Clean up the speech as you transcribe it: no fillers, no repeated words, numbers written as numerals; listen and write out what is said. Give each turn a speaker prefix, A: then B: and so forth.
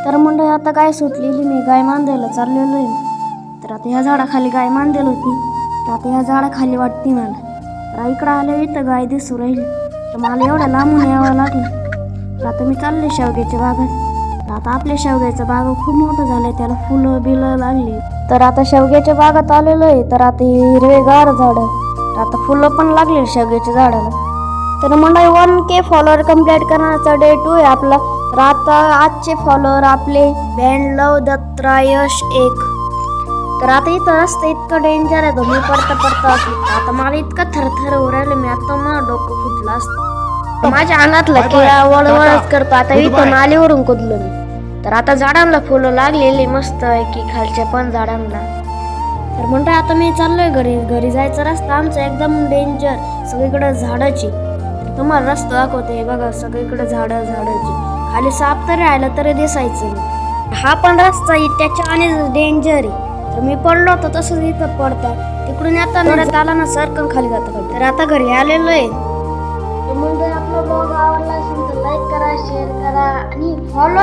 A: तर मंडळी आता गाय सुटलेली, मी गाय बांधायला चाललेलो आहे. तर आता ह्या झाडाखाली गाय बांधलेली होती, तर आता ह्या झाडाखाली वाटते मला. तर इकडं आले इथं गाय दिसू राहिली, तर मला एवढं लांबून यावं लागलं. तर आता मी चालले शेवग्याच्या बागात. तर आता आपल्या शेवग्याचं बाग खूप मोठं झालंय, त्याला फुलं बिलं लागली. तर आता शेवग्याच्या बागात आलेलो आहे. तर आता हिरवेगार झाडं, तर आता फुलं पण लागले शेवग्याच्या झाडाला. तर मंडळी 1K फॉलोअर कम्प्लीट करण्याचा डे 2 आहे आपला. तर आता आजचे फॉलोअर आपले लव दत्रा यश 1. तर आता इथं रस्ता इतकं डेंजर आहे, मी पडता आता मला इतकं थरथर उरायला, मी आता मला डोकं फुटलं असतं. माझ्या अंगातला किडा वळवळच करतो. आता इथं नालीवरून कुदलो मी. तर आता झाडांना फुलं लागलेली मस्त आहे की खालच्या पण झाडांना. तर म्हणतो आता मी चाललोय घरी जायचा रस्ता आमचा एकदम डेंजर, सगळीकडे झाडाची. तुम्हाला रस्ता दाखवते, बघा सगळीकडे झाडाची. खाली साप तरी राहिलं तरी दिसायचं. हा पण रस्ता त्याच्या आणि डेंजर आहे. तर मी पडलो होतो तसंच इथं पडतात. तिकडून आता नड्यात आला ना सरकन खाली जातं. तर आता घरी आलेलो आहे. म्हणजे आपला ब्लॉग आवडला असेल तर लाईक करा, शेअर करा आणि फॉलो